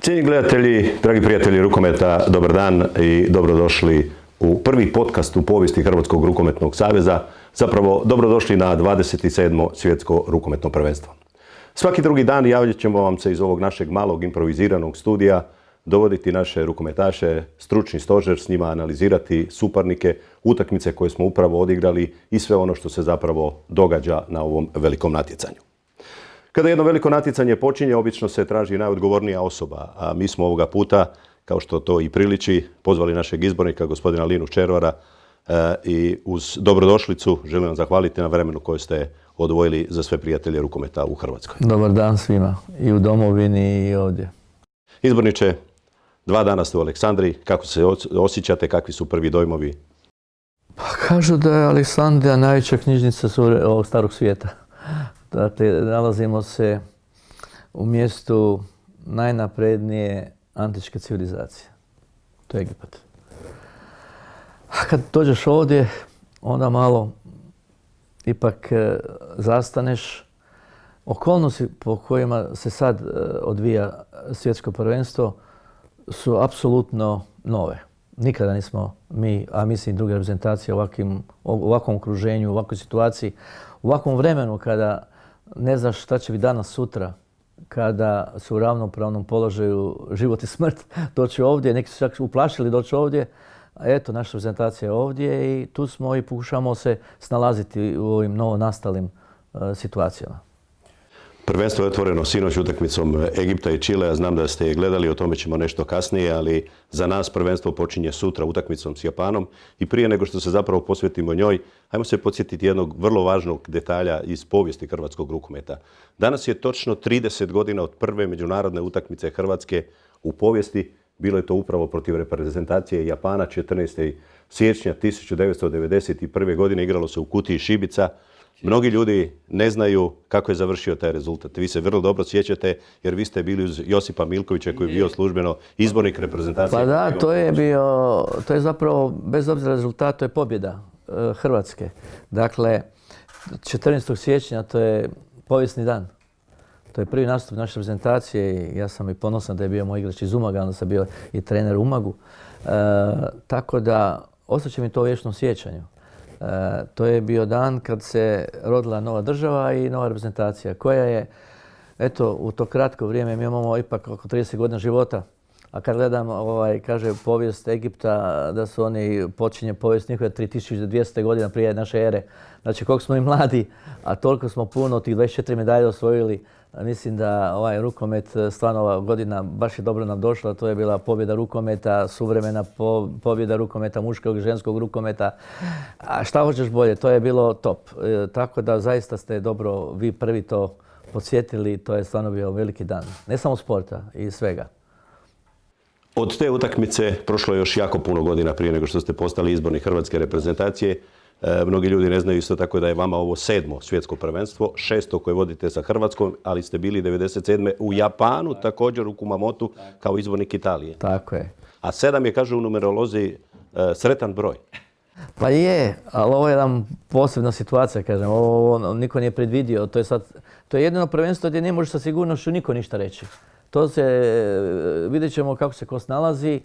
Cijenjeni gledatelji, dragi prijatelji rukometa, dobar dan i dobrodošli u prvi podcast u povijesti Hrvatskog rukometnog saveza. Zapravo, dobrodošli na 27. svjetsko rukometno prvenstvo. Svaki drugi dan javljat ćemo vam se iz ovog našeg malog improviziranog studija, dovoditi naše rukometaše, stručni stožer s njima, analizirati suparnike, utakmice koje smo upravo odigrali i sve ono što se zapravo događa na ovom velikom natjecanju. Kada jedno veliko natjecanje počinje, obično se traži najodgovornija osoba, a mi smo ovoga puta, kao što to i priliči, pozvali našeg izbornika, gospodina Linu Červara, i uz dobrodošlicu želim vam zahvaliti na vremenu koje ste odvojili za sve prijatelje rukometa u Hrvatskoj. Dobar dan svima, i u domovini i ovdje. Izborniče, 2 dana ste u Aleksandriji, kako se osjećate, kakvi su prvi dojmovi? Pa kažu da je Aleksandrija najveća knjižnica ovog starog svijeta. Dakle, nalazimo se u mjestu najnaprednije antičke civilizacije. To je Egipat. A kad dođeš ovdje, onda malo ipak zastaneš. Okolnosti po kojima se sad odvija svjetsko prvenstvo su apsolutno nove. Nikada nismo mi, a mislim i druge reprezentacije u ovakvom okruženju, u ovakvoj situaciji, u ovakvom vremenu kada ne znaš šta će biti danas, sutra, kada su u ravnopravnom položaju život i smrt, doći ovdje, neki su čak uplašili doći ovdje, a eto, naša reprezentacija je ovdje i tu smo i pokušamo se snalaziti u ovim novonastalim situacijama. Prvenstvo je otvoreno sinoć utakmicom Egipta i Čilea. Znam da ste je gledali, o tome ćemo nešto kasnije, ali za nas prvenstvo počinje sutra utakmicom s Japanom. I prije nego što se zapravo posvetimo njoj, ajmo se podsjetiti jednog vrlo važnog detalja iz povijesti hrvatskog rukometa. Danas je točno 30 godina od prve međunarodne utakmice Hrvatske u povijesti. Bilo je to upravo protiv reprezentacije Japana 14. siječnja 1991. godine. Igralo se u kutiji šibica. Mnogi ljudi ne znaju kako je završio taj rezultat. Vi se vrlo dobro sjećate jer vi ste bili uz Josipa Milkovića koji je bio službeno izbornik reprezentacije. Pa da, to je zapravo, bez obzira na rezultat, to je pobjeda Hrvatske. Dakle, 14. siječnja to je povijesni dan. To je prvi nastup naše reprezentacije i ja sam i ponosan da je bio moj igrač iz Umaga, onda sam bio i trener u Umagu. Tako da, ostaće mi to u vječnom sjećanju. To je bio dan kad se rodila nova država i nova reprezentacija koja je, eto, u to kratko vrijeme mi imamo ipak oko 30 godina života. A kad gledam, kaže povijest Egipta, da su oni počinje povijest njihove 3200 godina prije naše ere. Znači, koliko smo i mladi, a toliko smo puno tih 24 medalje osvojili. Mislim da ovaj rukomet, stvarno ova godina baš je dobro nam došla. To je bila pobjeda rukometa, suvremena pobjeda rukometa, muškog i ženskog rukometa. A šta hoćeš bolje, to je bilo top. Tako da zaista ste dobro, vi prvi to podsjetili, to je stvarno bio veliki dan. Ne samo sporta i svega. Od te utakmice prošlo je još jako puno godina prije nego što ste postali izbornik hrvatske reprezentacije. Mnogi ljudi ne znaju isto tako da je vama ovo 7. svjetsko prvenstvo, 6. koje vodite sa Hrvatskom, ali ste bili 97. u Japanu, također u Kumamotu, kao izbornik Italije. Tako je. A 7 je, kažu u numerolozi, sretan broj. Pa je, ali ovo je jedna posebna situacija, kažem. Ovo niko nije predvidio. To je jedino prvenstvo gdje ne može sa sigurnošću niko ništa reći. Vidjet ćemo kako se ko snalazi.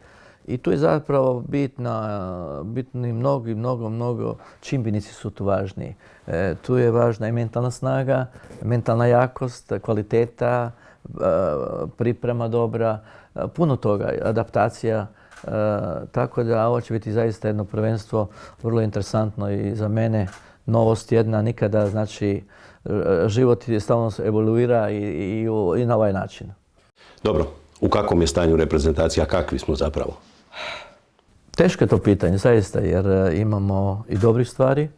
I tu je zapravo bitni mnogo čimbenici su tu važni. Tu je važna i mentalna snaga, mentalna jakost, kvaliteta, priprema dobra, puno toga, adaptacija. Tako da ovo će biti zaista jedno prvenstvo vrlo interesantno i za mene novost jedna nikada. Znači, život stalno evoluira i na ovaj način. Dobro, u kakvom je stanju reprezentacija, kakvi smo zapravo? Teško je to pitanje, zaista, jer imamo i dobrih stvari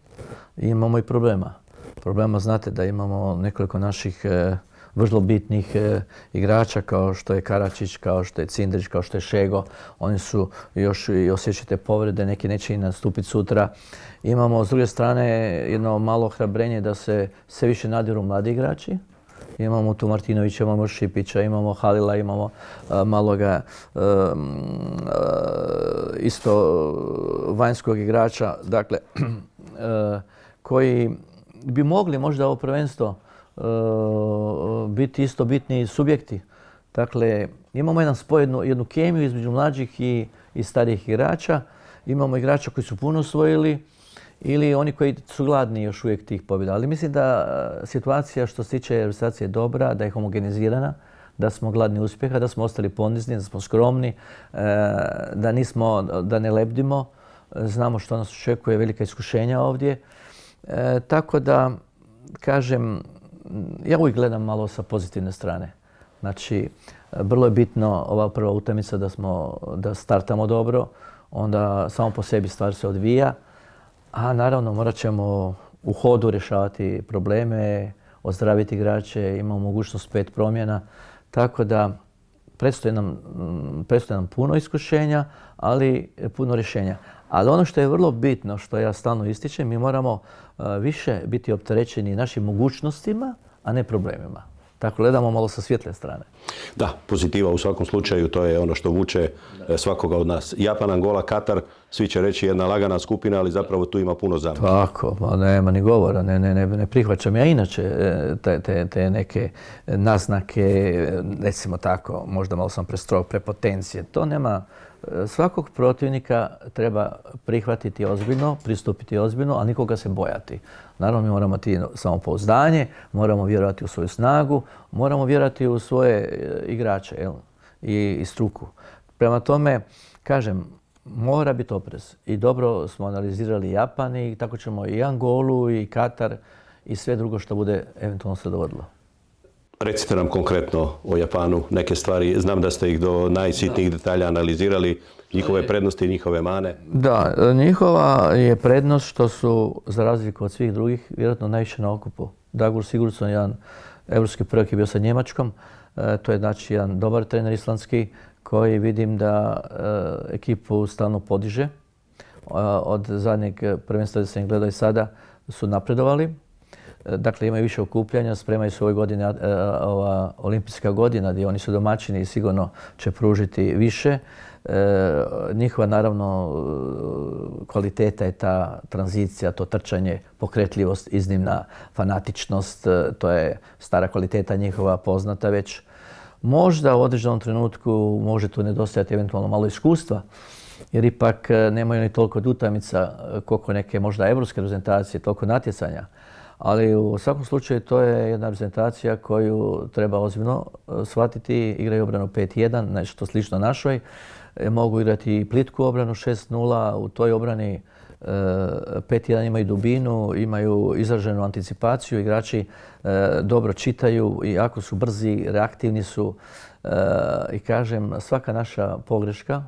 i imamo i problema. Problema, znate da imamo nekoliko naših vrlo bitnih igrača kao što je Karačić, kao što je Cindrić, kao što je Šego. Oni su još i osjećate povrede, neki neće i nastupiti sutra. Imamo s druge strane jedno malo ohrabrenje da se sve više nadiru mladi igrači. Imamo tu Martinovića, imamo Šipića, imamo Halila, imamo maloga isto vanjskog igrača, dakle, koji bi mogli možda ovo prvenstvo biti isto bitni subjekti. Dakle, imamo jedan spoj, jednu kemiju između mlađih i starijih igrača. Imamo igrača koji su puno osvojili ili oni koji su gladni još uvijek tih pobjeda. Ali mislim da situacija što se tiče reprezentacije je dobra, da je homogenizirana, da smo gladni uspjeha, da smo ostali ponizni, da smo skromni, da ne lebdimo. Znamo što nas očekuje, velika iskušenja ovdje. Tako da, kažem, ja uvijek gledam malo sa pozitivne strane. Znači, vrlo je bitno ova prva utakmica da startamo dobro, onda samo po sebi stvar se odvija, a naravno morat ćemo u hodu rješavati probleme, ozdraviti igrače, imamo mogućnost 5 promjena, tako da predstoji nam puno iskušenja, ali puno rješenja. Ali ono što je vrlo bitno, što ja stalno ističem, mi moramo više biti opterećeni našim mogućnostima, a ne problemima. Tako gledamo malo sa svjetle strane. Da, pozitiva u svakom slučaju, to je ono što vuče svakoga od nas. Japan, Angola, Katar, svi će reći jedna lagana skupina, ali zapravo tu ima puno zamaka. Tako, pa nema ni govora, ne prihvaćam ja inače te neke naznake, recimo tako, možda malo sam prestrog, prepotencije. To nema, svakog protivnika treba prihvatiti ozbiljno, pristupiti ozbiljno, a nikoga se bojati. Naravno, mi moramo imati samopouzdanje, moramo vjerovati u svoju snagu, moramo vjerovati u svoje igrače i struku. Prema tome, kažem, mora biti oprez. I dobro smo analizirali Japan i tako ćemo i Angolu i Katar i sve drugo što bude eventualno se dogodilo. Recite nam konkretno o Japanu neke stvari. Znam da ste ih do najsitnijih detalja analizirali, njihove prednosti i njihove mane. Da, njihova je prednost što su, za razliku od svih drugih, vjerojatno najviše na okupu. Dagur Sigurdsson, jedan evropski prvak, je bio sa Njemačkom. To je znači jedan dobar trener islandski koji vidim da ekipu stalno podiže. Od zadnjeg prvenstva da sam ih gledao i sada su napredovali. Dakle, imaju više okupljanja, spremaju se ove godine ova olimpijska godina gdje oni su domaćini i sigurno će pružiti više. Njihova, naravno, kvaliteta je ta tranzicija, to trčanje, pokretljivost, iznimna fanatičnost. To je stara kvaliteta njihova, poznata već. Možda u određenom trenutku može tu nedostajati eventualno malo iskustva, jer ipak nemaju ni toliko utakmica koliko neke možda evropske reprezentacije, toliko natjecanja. Ali u svakom slučaju to je jedna reprezentacija koju treba ozbiljno shvatiti. Igraju obranu 5-1, nešto slično našoj. Mogu igrati i plitku obranu 6-0. U toj obrani 5-1 imaju dubinu, imaju izraženu anticipaciju. Igrači dobro čitaju i jako su brzi, reaktivni su. I kažem, svaka naša pogreška,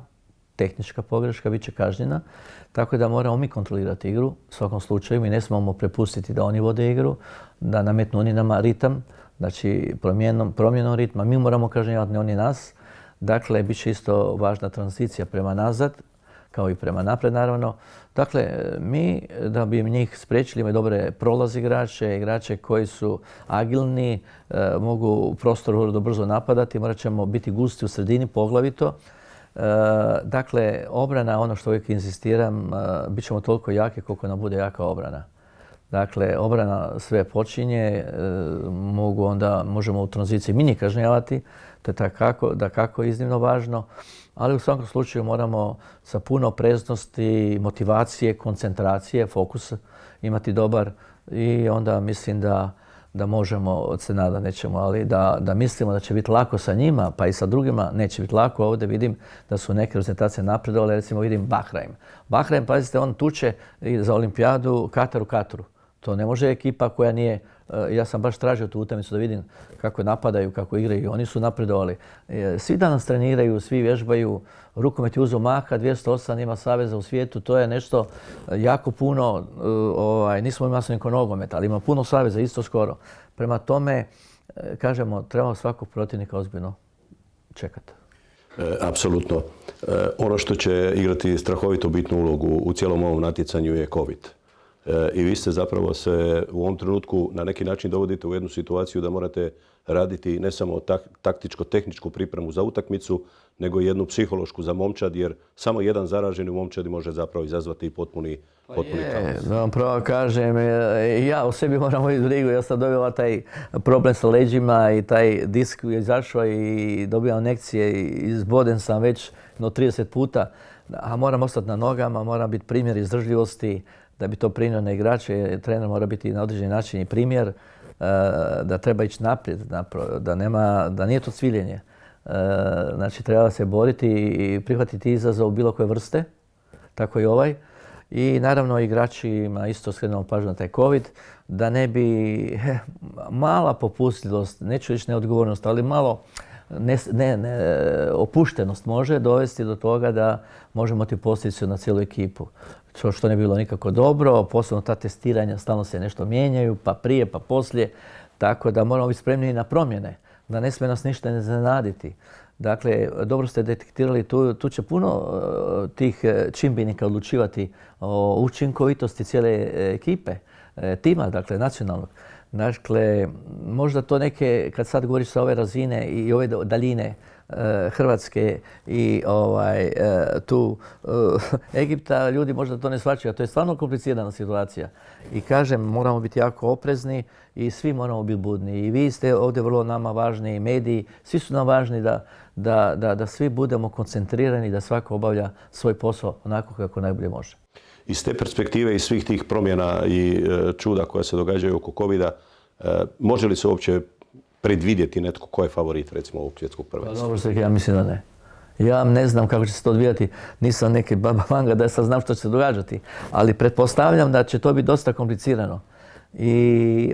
tehnička pogreška, bit će kažnjena. Tako da moramo mi kontrolirati igru. U svakom slučaju mi ne smemo prepustiti da oni vode igru, da nametnu oni nama ritam. Znači promjenom ritma mi moramo kažnjavati, ne oni nas. Dakle, bit će isto važna tranzicija prema nazad, kao i prema napred naravno. Dakle, mi da bi njih spriječili imaju dobre prolaz igrače koji su agilni, mogu u prostoru vrlo brzo napadati, morat ćemo biti gusti u sredini poglavito. Dakle, obrana, ono što uvijek insistiram, bit ćemo toliko jake koliko nam bude jaka obrana. Dakle, obrana sve počinje, možemo u tranziciji mini kažnjavati, to je dakako iznimno važno, ali u svakom slučaju moramo sa puno opreznosti, motivacije, koncentracije, fokus imati dobar i onda mislim da možemo, od se nada nećemo, ali da mislimo da će biti lako sa njima, pa i sa drugima neće biti lako. Ovdje vidim da su neke reprezentacije napredovale, recimo vidim Bahrein. Bahrein, pazite, on tuče za olimpijadu Katar u Kataru. To ne može ekipa koja nije, ja sam baš tražio tu utakmicu da vidim kako napadaju, kako igraju. Oni su napredovali. Svi danas treniraju, svi vježbaju. Rukomet je uzeo maha, 208 ima saveza u svijetu. To je nešto jako puno. Nismo imali niko nogometa, ali ima puno saveza, isto skoro. Prema tome, kažemo, trebamo svakog protivnika ozbiljno čekati. Apsolutno. Ono što će igrati strahovito bitnu ulogu u cijelom ovom natjecanju je COVID. I vi ste zapravo se u ovom trenutku na neki način dovodite u jednu situaciju da morate raditi ne samo taktičko-tehničku pripremu za utakmicu, nego i jednu psihološku za momčad, jer samo jedan zaraženi u momčadi može zapravo izazvati potpuni kaos. Da vam pravo kažem, ja o sebi moram voditi brigu. Ja sam dobila taj problem sa leđima i taj disk je izašao i dobijam injekcije i izboden sam već 30 puta. A moram ostati na nogama, moram biti primjer izdržljivosti da bi to prinio na igrače. Trener mora biti na određeni način i primjer da treba ići naprijed, da nije to cviljenje. Znači treba se boriti i prihvatiti izazov bilo koje vrste, tako i ovaj. I naravno igračima isto skrenemo pažnju na taj COVID, da ne bi mala popustljivost, neću reći neodgovornost, ali malo opuštenost može dovesti do toga da možemo imati posljedicu na cijelu ekipu. Što ne bi bilo nikako dobro, posebno ta testiranja stalno se nešto mijenjaju, pa prije, pa poslije, tako da moramo biti spremni na promjene, da ne smije nas ništa iznenaditi. Dakle, dobro ste detektirali, tu će puno tih čimbenika odlučivati o učinkovitosti cijele ekipe, tima, dakle, nacionalnog. Dakle, možda to neke, kad sad govoriš sa ove razine i ove daljine Hrvatske i tu Egipta, ljudi možda to ne shvaćaju, a to je stvarno komplicirana situacija. I kažem, moramo biti jako oprezni i svi moramo biti budni. I vi ste ovdje vrlo nama važni, i mediji, svi su nam važni da svi budemo koncentrirani, da svako obavlja svoj posao onako kako najbolje može. Iz te perspektive i svih tih promjena i čuda koja se događaju oko COVID-a, može li se uopće predvidjeti netko ko je favorit, recimo, ovog svjetskog prvenstva? Dobro ste rekli, ja mislim da ne. Ja ne znam kako će se to odvijati, nisam neki baba vanga da sad znam što će se događati, ali pretpostavljam da će to biti dosta komplicirano. I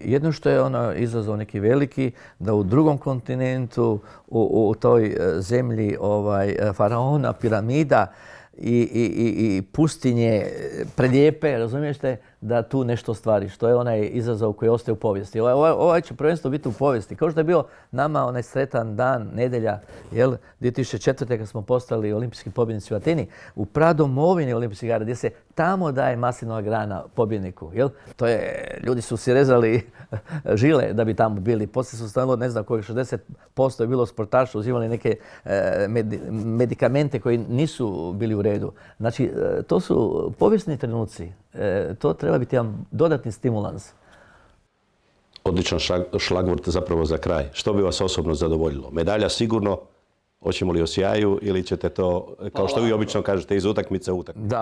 jedno što je izazov neki veliki, da u drugom kontinentu, u toj zemlji faraona, piramida i pustinje prelijepe, razumijete, da tu nešto ostvari, što je onaj izazov koji ostaje u povijesti. Ovaj će prvenstvo biti u povijesti. Kao što je bio nama onaj sretan dan, nedjelja, 2004. kad smo postali olimpijski pobjednici u Ateni, u pradomovini olimpijskih igara, gdje se tamo daje maslinova grana pobjedniku. To je, ljudi su si rezali žile da bi tamo bili. Poslije su stavilo, ne znam kojih 60% je bilo sportaša, uzimali neke medikamente koji nisu bili u redu. Znači, to su povijesni trenuci. To treba biti jedan dodatni stimulans. Odličan šlagvort zapravo za kraj. Što bi vas osobno zadovoljilo? Medalja sigurno, hoćemo li o sjaju ili ćete to, kao što vi obično kažete, iz utakmice u utakmicu?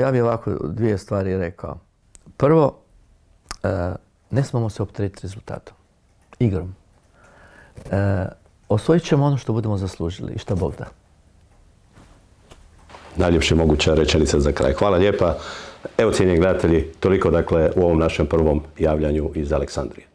Ja bih ovako dvije stvari rekao. Prvo, ne smemo se opteretiti rezultatom, igrom. Osvojit ćemo ono što budemo zaslužili i što Bog da. Najljepša moguća rečenica za kraj. Hvala lijepa. Evo, cijenjeni gledatelji, toliko dakle u ovom našem prvom javljanju iz Aleksandrije.